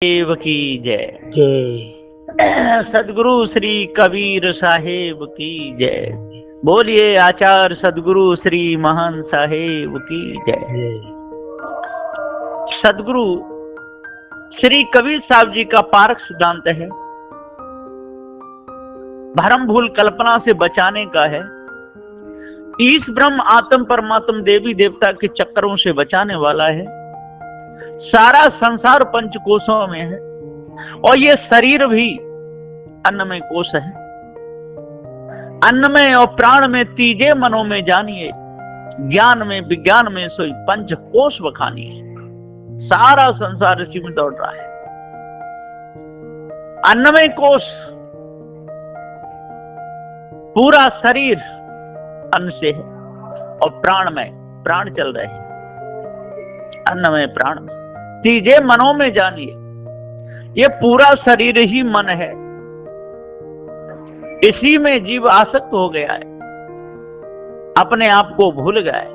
देव की जय। जय। सदगुरु श्री कबीर साहेब की जय। बोलिए आचार्य सदगुरु श्री महान साहेब की जय। सदगुरु श्री कबीर साहब जी का पारक सिद्धांत है, भरम भूल कल्पना से बचाने का है। ईश ब्रह्म आत्म परमात्म देवी देवता के चक्करों से बचाने वाला है। सारा संसार पंचकोशों में है और ये शरीर भी अन्नमय कोश है। अन्नमय और प्राण में तीजे मनों में जानिए, ज्ञान में विज्ञान में सोई पंच कोश बखानिए। सारा संसार इसी में दौड़ रहा है। अन्नमय कोश, पूरा शरीर अन्न से है और प्राण में प्राण चल रहे हैं। अन्नमय प्राण में तीजे मनों में जानिए, ये पूरा शरीर ही मन है। इसी में जीव आसक्त हो गया है, अपने आप को भूल गया है।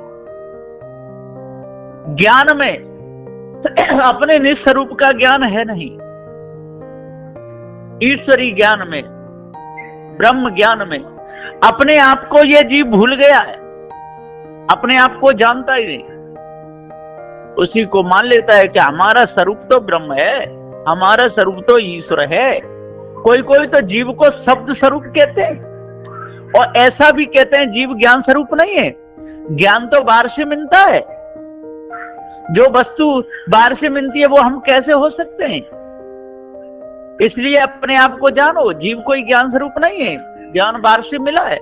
ज्ञान में अपने निस्वरूप का ज्ञान है नहीं। ईश्वरी ज्ञान में, ब्रह्म ज्ञान में अपने आप को ये जीव भूल गया है, अपने आप को जानता ही नहीं। उसी को मान लेता है कि हमारा स्वरूप तो ब्रह्म है, हमारा स्वरूप तो ईश्वर है। कोई कोई तो जीव को शब्द स्वरूप कहते हैं और ऐसा भी कहते हैं जीव ज्ञान स्वरूप नहीं है। ज्ञान तो बाहर से मिलता है, जो वस्तु बाहर से मिलती है वो हम कैसे हो सकते हैं। इसलिए अपने आप को जानो, जीव कोई ज्ञान स्वरूप नहीं है, ज्ञान बाहर से मिला है,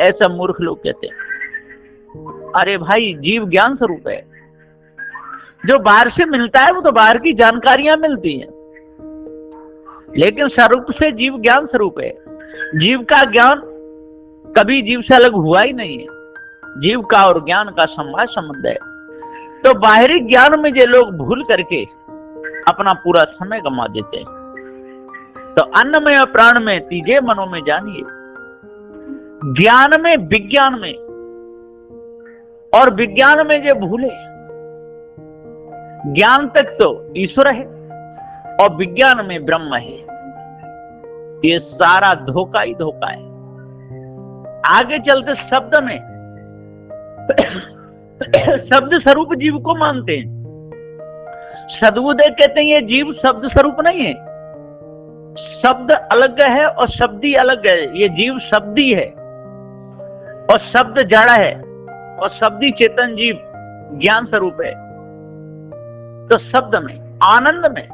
ऐसा मूर्ख लोग कहते हैं। अरे भाई, जीव ज्ञान स्वरूप है। जो बाहर से मिलता है वो तो बाहर की जानकारियां मिलती हैं, लेकिन स्वरूप से जीव ज्ञान स्वरूप है। जीव का ज्ञान कभी जीव से अलग हुआ ही नहीं है। जीव का और ज्ञान का संवाद संबंध है। तो बाहरी ज्ञान में जो लोग भूल करके अपना पूरा समय गंवा देते हैं, तो अन्नमय और प्राण में तीजे मनों में जानिए। ज्ञान में विज्ञान में, और विज्ञान में जो भूले, ज्ञान तक तो ईश्वर है और विज्ञान में ब्रह्म है। ये सारा धोखा ही धोखा है। आगे चलते शब्द में शब्द स्वरूप जीव को मानते हैं। सदगुरुदेव कहते हैं ये जीव शब्द स्वरूप नहीं है। शब्द अलग है और शब्दी अलग है। ये जीव शब्दी है और शब्द जड़ है और शब्दी चेतन जीव ज्ञान स्वरूप है। तो शब्द में, आनंद में,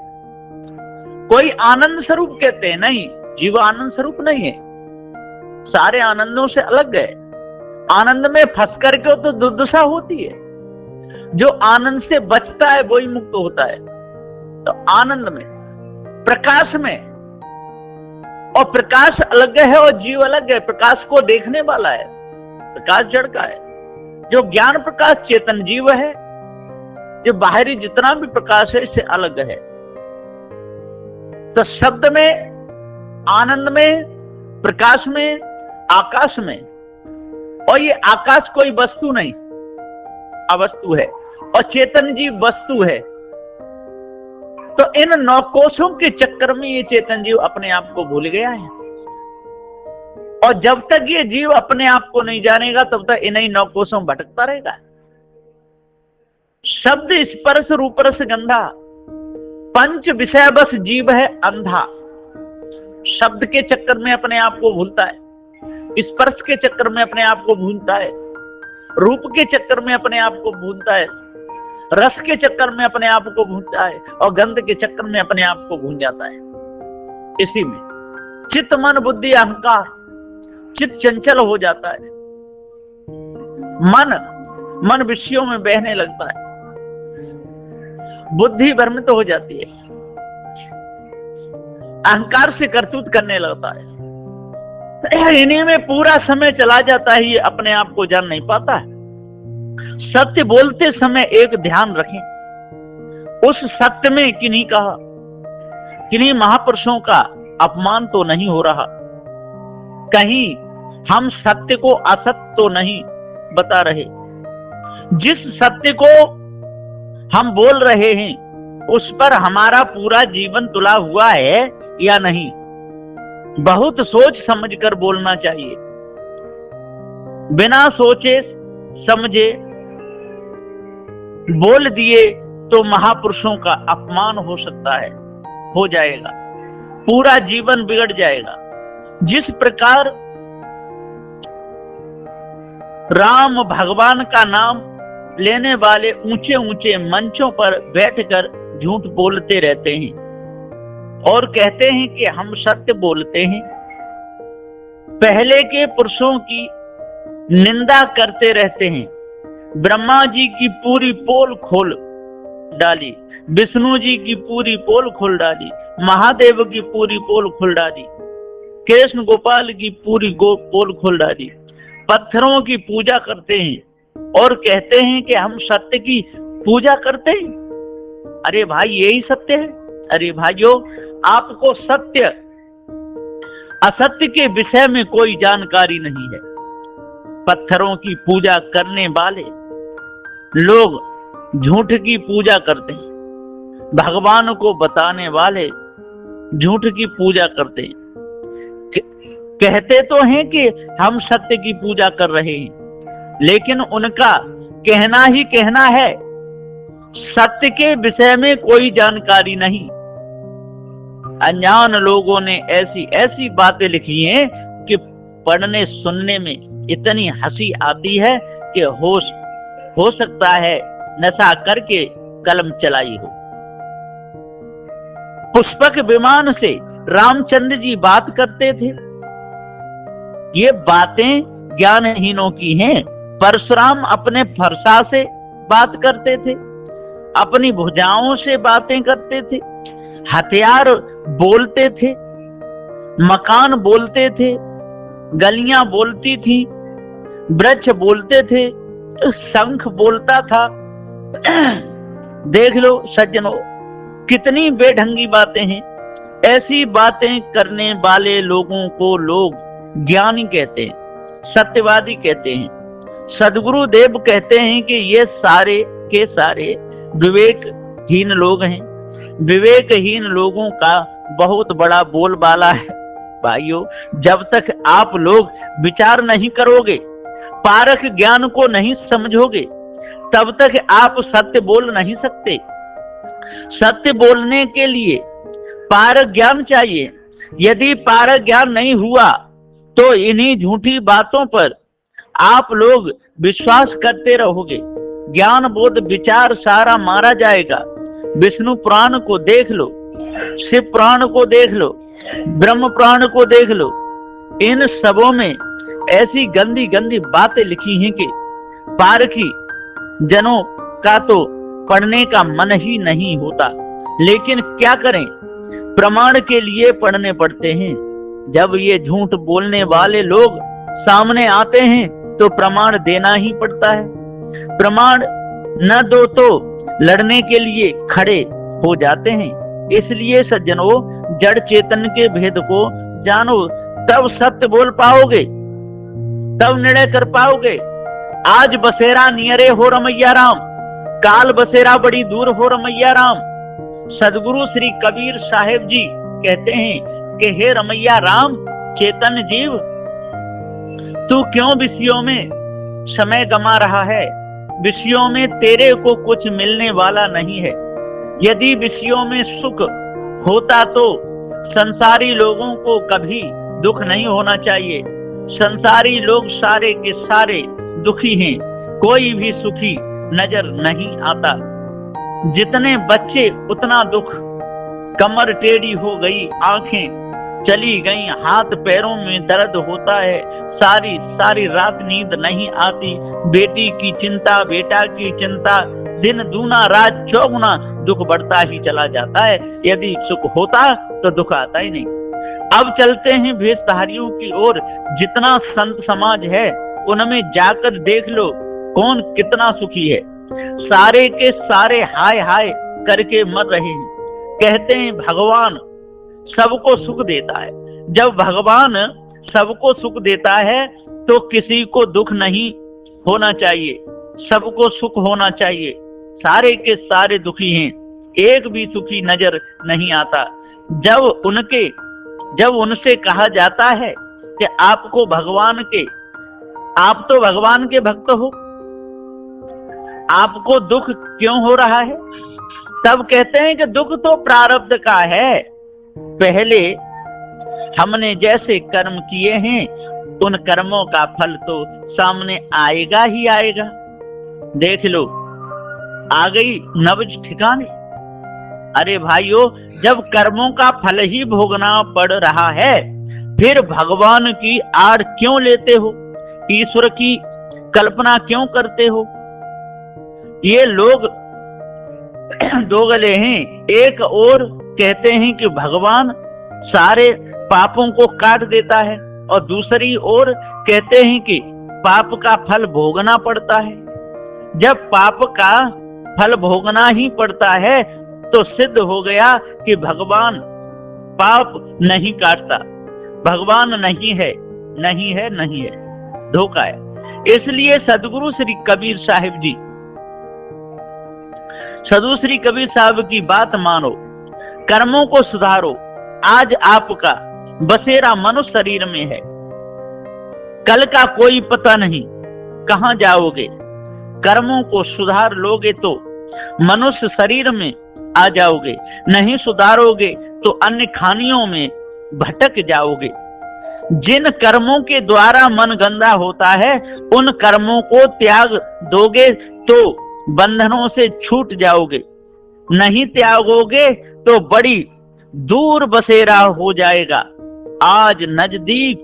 कोई आनंद स्वरूप कहते हैं, नहीं, जीव आनंद स्वरूप नहीं है। सारे आनंदों से अलग है। आनंद में फंस करके तो दुर्दशा होती है। जो आनंद से बचता है वही मुक्त होता है। तो आनंद में, प्रकाश में, और प्रकाश अलग है और जीव अलग है। प्रकाश को देखने वाला है, प्रकाश जड़ का है। जो ज्ञान प्रकाश चेतन जीव है, जो बाहरी जितना भी प्रकाश है इससे अलग है। तो शब्द में, आनंद में, प्रकाश में, आकाश में, और ये आकाश कोई वस्तु नहीं, अवस्तु है, और चेतन जीव वस्तु है। तो इन नौ कोशों के चक्कर में ये चेतन जीव अपने आप को भूल गया है। और जब तक ये जीव अपने आप को नहीं जानेगा तब तक इन्हीं नौ कोशों भटकता रहेगा। शब्द स्पर्श रूप रस गंधा, पंच विषय बस जीव है अंधा। शब्द के चक्कर में अपने आप को भूलता है, स्पर्श के चक्कर में अपने आप को भूलता है, रूप के चक्कर में अपने आप को भूलता है, रस के चक्कर में अपने आप को भूलता है, और गंध के चक्कर में अपने आप को भूल जाता है। इसी में चित्त मन बुद्धि अहंकार, चित्त चंचल हो जाता है। मन विषयों में बहने लगता है, बुद्धि भ्रमित हो जाती है, अहंकार से करतूत करने लगता है। इन्हीं में पूरा समय चला जाता है, ये अपने आप को जान नहीं पाता है। सत्य बोलते समय एक ध्यान रखें, उस सत्य में किन्हीं कहा, किन्हीं महापुरुषों का अपमान तो नहीं हो रहा, कहीं हम सत्य को असत्य तो नहीं बता रहे। जिस सत्य को हम बोल रहे हैं उस पर हमारा पूरा जीवन तुला हुआ है या नहीं। बहुत सोच समझकर बोलना चाहिए। बिना सोचे समझे बोल दिए तो महापुरुषों का अपमान हो सकता है, हो जाएगा, पूरा जीवन बिगड़ जाएगा। जिस प्रकार राम भगवान का नाम लेने वाले ऊंचे ऊंचे मंचों पर बैठकर झूठ बोलते रहते हैं और कहते हैं कि हम सत्य बोलते हैं, पहले के पुरुषों की निंदा करते रहते हैं, ब्रह्मा जी की पूरी पोल खोल डाली, विष्णु जी की पूरी पोल खोल डाली, महादेव की पूरी पोल खोल डाली, कृष्ण गोपाल की पूरी पोल खोल डाली, पत्थरों की पूजा करते हैं और कहते हैं कि हम सत्य की पूजा करते हैं। अरे भाई यही सत्य है? अरे भाइयों, आपको सत्य असत्य के विषय में कोई जानकारी नहीं है। पत्थरों की पूजा करने वाले लोग झूठ की पूजा करते हैं, भगवान को बताने वाले झूठ की पूजा करते हैं। कहते तो हैं कि हम सत्य की पूजा कर रहे हैं, लेकिन उनका कहना ही कहना है, सत्य के विषय में कोई जानकारी नहीं। अनजान लोगों ने ऐसी ऐसी बातें लिखी हैं कि पढ़ने सुनने में इतनी हंसी आती है कि हो सकता है नशा करके कलम चलाई हो। पुष्पक विमान से रामचंद्र जी बात करते थे। ये बातें ज्ञानहीनों की हैं। परशुराम अपने फरसा से बात करते थे, अपनी भुजाओं से बातें करते थे, हथियार बोलते थे, मकान बोलते थे, गलियां बोलती थी, वृक्ष बोलते थे, शंख बोलता था। देख लो सज्जनों, कितनी बेढंगी बातें हैं। ऐसी बातें करने वाले लोगों को लोग ज्ञानी कहते हैं, सत्यवादी कहते हैं। सदगुरु देव कहते हैं कि ये सारे के सारे विवेकहीन लोग हैं। विवेकहीन लोगों का बहुत बड़ा बोलबाला है। भाइयों, जब तक आप लोग विचार नहीं करोगे, पारख ज्ञान को नहीं समझोगे, तब तक आप सत्य बोल नहीं सकते। सत्य बोलने के लिए पारख ज्ञान चाहिए। यदि पारख ज्ञान नहीं हुआ तो इन्हीं झूठी बातों पर आप लोग विश्वास करते रहोगे। ज्ञान बोध विचार सारा मारा जाएगा। विष्णु पुराण को देख लो, शिव पुराण को देख लो, ब्रह्म पुराण को देख लो। इन सबों में ऐसी गंदी गंदी बातें लिखी हैं कि पारखी जनों का तो पढ़ने का मन ही नहीं होता। लेकिन क्या करें, प्रमाण के लिए पढ़ने पड़ते हैं। जब ये झूठ बोलने वाले लोग सामने आते हैं तो प्रमाण देना ही पड़ता है। प्रमाण न दो तो लड़ने के लिए खड़े हो जाते हैं। इसलिए सज्जनों, जड़ चेतन के भेद को जानो, तब सत्य बोल पाओगे, तब निर्णय कर पाओगे। आज बसेरा नियरे हो रमैया राम, काल बसेरा बड़ी दूर हो रमैया राम। सदगुरु श्री कबीर साहेब जी कहते हैं कि हे रमैया राम, चेतन जीव, तू क्यों विषयों में समय गमा रहा है? विषयों में तेरे को कुछ मिलने वाला नहीं है। यदि विषयों में सुख होता तो संसारी लोगों को कभी दुख नहीं होना चाहिए। संसारी लोग सारे के सारे दुखी हैं, कोई भी सुखी नजर नहीं आता। जितने बच्चे उतना दुख, कमर टेढ़ी हो गई, आंखें चली गई, हाथ पैरों में दर्द होता है, सारी सारी रात नींद नहीं आती। बेटी की चिंता, बेटा की चिंता, दिन दूना रात चौगुना दुख बढ़ता ही चला जाता है। यदि सुख होता तो दुख आता ही नहीं। अब चलते हैं भेषधारियों की ओर। जितना संत समाज है उनमें जाकर देख लो कौन कितना सुखी है। सारे के सारे हाय हाय करके मर रहे हैं। कहते हैं भगवान सबको सुख देता है। जब भगवान सबको सुख देता है तो किसी को दुख नहीं होना चाहिए, सबको सुख होना चाहिए। सारे के सारे दुखी हैं एक भी सुखी नजर नहीं आता। जब उनसे कहा जाता है कि आप तो भगवान के भक्त हो, आपको दुख क्यों हो रहा है? तब कहते हैं कि दुख तो प्रारब्ध का है, पहले हमने जैसे कर्म किए हैं उन कर्मों का फल तो सामने आएगा ही आएगा। देख लो, आ गई नब्ज ठिकाने। अरे भाइयों, जब कर्मों का फल ही भोगना पड़ रहा है, फिर भगवान की आड़ क्यों लेते हो? ईश्वर की कल्पना क्यों करते हो? ये लोग दोगले हैं। एक और कहते हैं कि भगवान सारे पापों को काट देता है, और दूसरी ओर कहते हैं कि पाप का फल भोगना पड़ता है। जब पाप का फल भोगना ही पड़ता है तो सिद्ध हो गया कि भगवान पाप नहीं काटता, भगवान नहीं है, नहीं है, नहीं है, धोखा है। इसलिए सदगुरु श्री कबीर साहब की बात मानो, कर्मों को सुधारो। आज आपका बसेरा मनुष्य शरीर में है, कल का कोई पता नहीं कहां जाओगे। कर्मों को सुधार लोगे तो मनुष्य शरीर में आ जाओगे, नहीं सुधारोगे तो अन्य खानियों में भटक जाओगे। जिन कर्मों के द्वारा मन गंदा होता है, उन कर्मों को त्याग दोगे तो बंधनों से छूट जाओगे। नहीं त्यागोगे तो बड़ी दूर बसेरा हो जाएगा। आज नजदीक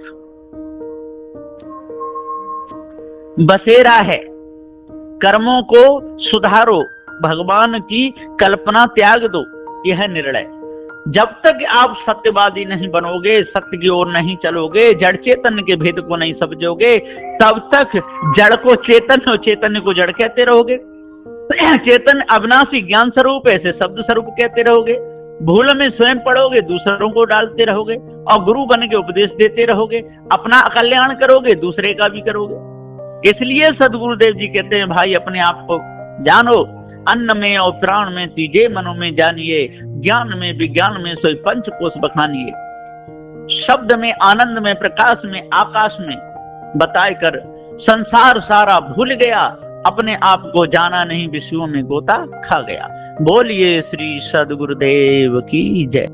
बसेरा है। कर्मों को सुधारो, भगवान की कल्पना त्याग दो, यह निर्णय। जब तक आप सत्यवादी नहीं बनोगे, सत्य की ओर नहीं चलोगे, जड़ चेतन के भेद को नहीं समझोगे, तब तक जड़ को चेतन और चेतन को जड़ कहते रहोगे। चेतन अविनाशी ज्ञान स्वरूप ऐसे शब्द स्वरूप कहते रहोगे। भूल में स्वयं पड़ोगे, दूसरों को डालते रहोगे, और गुरु बन के उपदेश देते रहोगे। अपना कल्याण करोगे, दूसरे का भी करोगे। इसलिए सदगुरुदेव जी कहते हैं, भाई अपने आप को जानो, अन्न में और प्राण में तीजे मनो में जानिए, ज्ञान में विज्ञान में सोई पंचकोश बखानिए। शब्द में आनंद में प्रकाश में आकाश में बताए कर संसार सारा भूल गया, अपने आप को जाना नहीं, विषयों में गोता खा गया। बोलिए श्री सदगुरुदेव की जय।